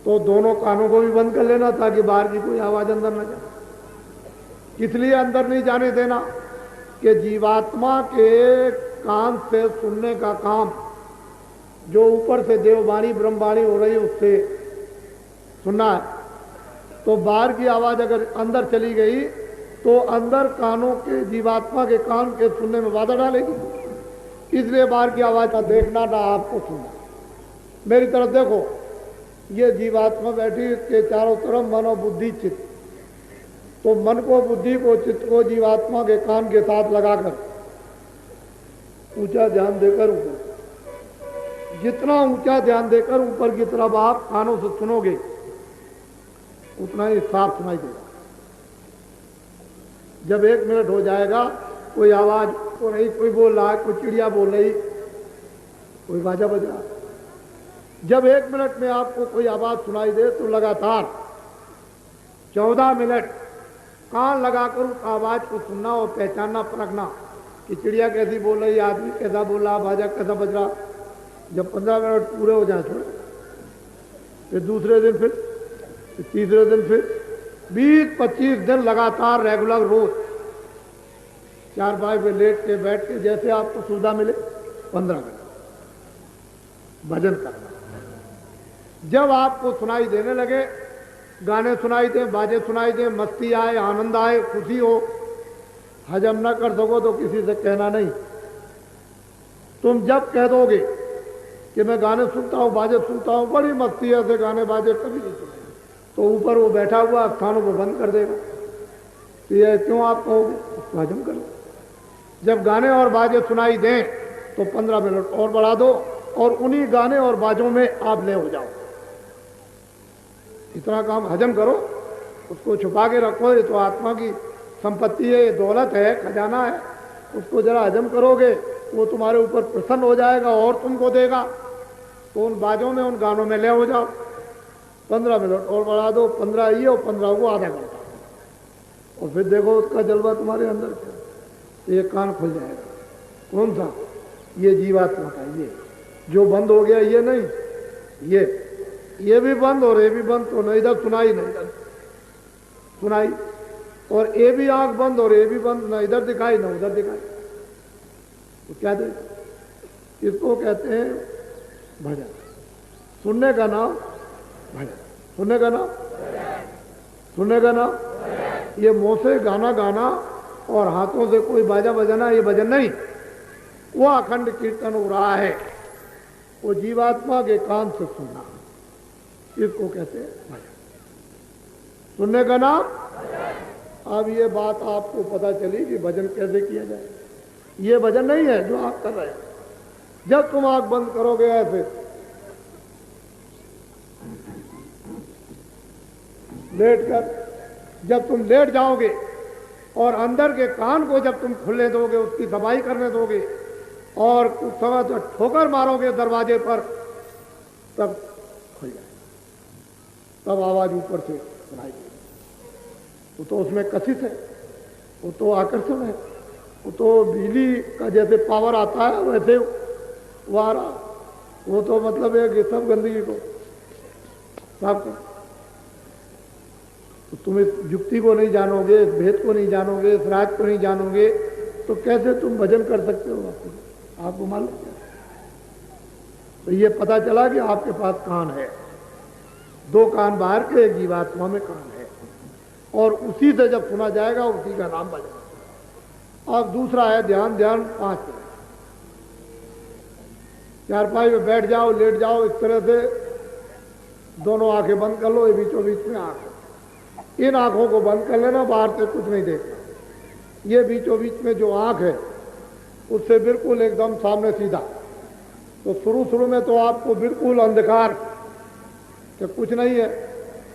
तो दोनों कानों को भी बंद कर लेना ताकि बाहर की कोई आवाज अंदर न जाए। इसलिए अंदर नहीं जाने देना कि जीवात्मा के कान से सुनने का काम जो ऊपर से देववाणी ब्रह्मवाणी हो रही है उससे सुनना है। तो बाहर की आवाज अगर अंदर चली गई तो अंदर कानों के जीवात्मा के कान के सुनने में बाधा डालेगी। इसलिए बाहर की आवाज ना देखना ना आपको सुनना। मेरी तरफ देखो, ये जीवात्मा बैठी, इसके चारों तरफ मन और बुद्धि चित्त। तो मन को बुद्धि को चित्त को जीवात्मा के कान के साथ लगाकर ऊंचा ध्यान देकर ऊपर, जितना ऊंचा ध्यान देकर ऊपर की तरफ आप कानों से सुनोगे उतना ही साफ सुनाई देगा। जब 1 मिनट हो जाएगा, कोई आवाज हो रही, कोई बोल रहा है, कोई चिड़िया बोल रही, कोई बाजा बज रहा, जब 1 मिनट में आपको कोई आवाज सुनाई दे तो लगातार 14 मिनट कान लगाकर उस आवाज को सुनना और पहचानना परखना कि चिड़िया कैसी बोल रही, आदमी कैसा बोल रहा, बाजा कैसा बज रहा। जब 15 मिनट पूरे हो जाए थोड़े, फिर दूसरे दिन, फिर तीसरे दिन, फिर 20-25 दिन लगातार रेगुलर रोज चारपाई पे लेट के बैठ के जैसे आपको सुविधा मिले 15 मिनट भजन करना। जब आपको सुनाई देने लगे, गाने सुनाई दें, बाजे सुनाई दें, मस्ती आए, आनंद आए, खुशी हो, हजम न कर सको तो किसी से कहना नहीं। तुम जब कह दोगे कि मैं गाने सुनता हूँ, बाजे सुनता हूँ, बड़ी मस्ती है, ऐसे गाने बाजे कभी नहीं सुने, तो ऊपर वो बैठा हुआ कानों को बंद कर देगा। तो ये क्यों आप कहोगे, उसको हजम करो। जब गाने और बाजे सुनाई दें तो 15 मिनट और बढ़ा दो और उन्हीं गाने और बाजों में आप ले हो जाओ। इतना काम हजम करो, उसको छुपा के रखो। ये तो आत्मा की संपत्ति है, ये दौलत है, खजाना है। उसको जरा हजम करोगे, वो तुम्हारे ऊपर प्रसन्न हो जाएगा और तुमको देगा। तो उन बाजों में, उन गानों में ले हो जाओ। 15 मिनट और बढ़ा दो, 15 ये और 15 को आधा घंटा, और फिर देखो उसका जलवा तुम्हारे अंदर क्या। तो ये कान खुल जाएगा। कौन सा? ये जीवात्मा का, ये जो बंद हो गया, ये नहीं, ये भी बंद और ये भी बंद, तो नहीं इधर सुनाई नहीं इधर सुनाई, और ये भी आंख बंद और ये भी बंद, ना इधर दिखाई ना उधर दिखाई। तो क्या दे, इसको कहते हैं भजन। सुनने का नाम भजन, सुनने का नाम, सुनने का नाम। ये मुंह से गाना गाना और हाथों से कोई बाजा बजाना, ये भजन नहीं। वो अखंड कीर्तन हो रहा है, वो जीवात्मा के कान से सुनना, इसको कहते हैं भजन। सुनने का नाम। अब ये बात आपको पता चली कि भजन कैसे किया जाए। ये भजन नहीं है जो आप कर रहे हैं। जब तुम आंख बंद करोगे ऐसे लेट कर, जब तुम लेट जाओगे और अंदर के कान को जब तुम खुलने दोगे, उसकी सफाई करने दोगे और कुछ समय तो ठोकर मारोगे दरवाजे पर, तब खुल जाए, तब आवाज ऊपर से सुनाई देगी। वो तो उसमें कशिश है, वो तो आकर्षण है, वो तो बिजली का जैसे पावर आता है वैसे वो आ रहा। वो तो मतलब है कि सब गंदगी को साफ कर। तो तुम इस युक्ति को नहीं जानोगे, इस भेद को नहीं जानोगे, इस राज को नहीं जानोगे, तो कैसे तुम भजन कर सकते हो? आपको मालूम है? तो ये पता चला कि आपके पास कान है, 2 कान बाहर के, एक जीवात्मा में कान है, और उसी से जब सुना जाएगा उसी का नाम भजन। अब दूसरा है ध्यान। ध्यान 5 मिनट, चारपाई में बैठ जाओ, लेट जाओ, इस तरह से दोनों आंखें बंद कर लो। ये बीचों बीच में आंख, इन आंखों को बंद कर लेना, बाहर से कुछ नहीं देखना। ये बीचों बीच में जो आंख है उससे बिल्कुल एकदम सामने सीधा। तो शुरू में तो आपको बिल्कुल अंधकार कि कुछ नहीं है।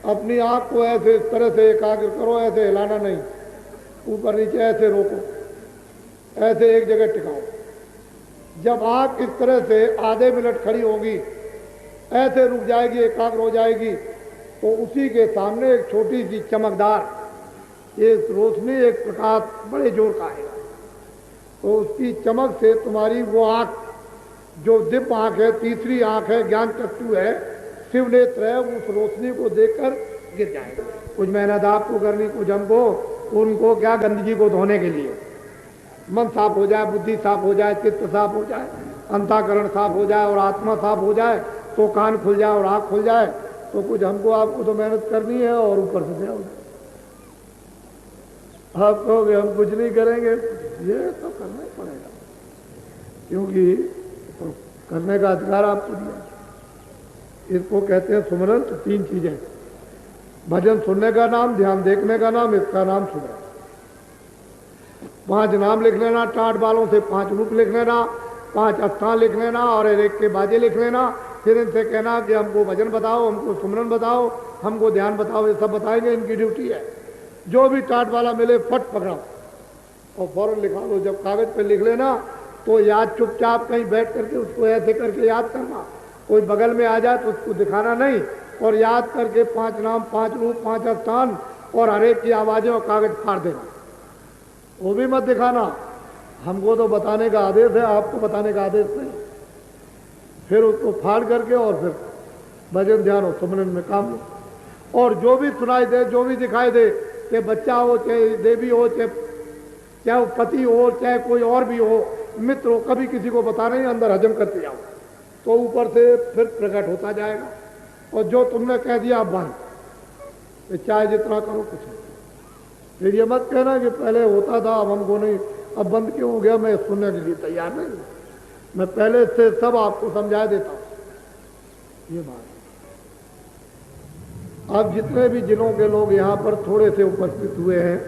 अपनी आंख को ऐसे इस तरह से एकाग्र करो, ऐसे हिलाना नहीं, ऊपर नीचे ऐसे रोको, ऐसे एक जगह टिकाओ। जब आंख इस तरह से आधे मिनट खड़ी होगी, ऐसे रुक जाएगी, एकाग्र हो जाएगी, तो उसी के सामने एक छोटी सी चमकदार एक रोशनी, एक प्रकाश बड़े जोर का आएगा। तो उसकी चमक से तुम्हारी वो आंख जो दिव्य आंख है, तीसरी आंख है, ज्ञान चक्षु है, शिव नेत्र है, उस रोशनी को देखकर गिर जाएगा। कुछ मेहनत आपको करनी, कुछ हमको, उनको क्या गंदगी को धोने के लिए। मन साफ हो जाए, बुद्धि साफ हो जाए, चित्त साफ हो जाए, अंतःकरण साफ हो जाए और आत्मा साफ हो जाए तो कान खुल जाए और आँख खुल जाए। तो कुछ हमको आपको तो मेहनत करनी है और ऊपर से क्या हो जाए। आप कहोगे हम कुछ नहीं करेंगे, ये तो करना ही पड़ेगा, क्योंकि तो करने का अधिकार आपको दिया। इसको कहते हैं सुमरन। तो 3 चीजें, भजन सुनने का नाम, ध्यान देखने का नाम, इसका नाम सुमरन। 5 नाम लिख लेना, टाट बालों से 5 रूप लिख लेना, 5 स्थान लिख लेना और एक के बाजे लिख लेना। फिर इनसे कहना कि हमको भजन बताओ, हमको सुमरन बताओ, हमको ध्यान बताओ। ये सब बताएंगे, इनकी ड्यूटी है। जो भी टाट वाला मिले फट पकड़ो और फौरन लिखा लो। जब कागज पे लिख लेना तो याद चुपचाप कहीं बैठ करके उसको ऐसे करके याद करना। कोई बगल में आ जाए तो उसको दिखाना नहीं, और याद करके 5 नाम, 5 रूप, 5 स्थान और हर एक की आवाजें और कागज फाड़ देना। वो भी मत दिखाना, हमको तो बताने का आदेश है, आपको बताने का आदेश नहीं। फिर उसको फाड़ करके और फिर भजन ध्यान और सुमरन में काम लो। और जो भी सुनाई दे, जो भी दिखाई दे, चाहे बच्चा हो, चाहे देवी हो, चाहे वो पति हो, चाहे कोई और भी हो, मित्र हो, कभी किसी को बता नहीं, अंदर हजम करते जाओ तो ऊपर से फिर प्रकट होता जाएगा। और जो तुमने कह दिया बंद, तो चाहे जितना करो कुछ नहीं। फिर ये मत कहना कि पहले होता था अब हमको नहीं, अब बंद क्यों हो गया। मैं सुनने के लिए तैयार नहीं, मैं पहले से सब आपको समझा देता हूं। ये बात अब जितने भी जिलों के लोग यहाँ पर थोड़े से उपस्थित हुए हैं,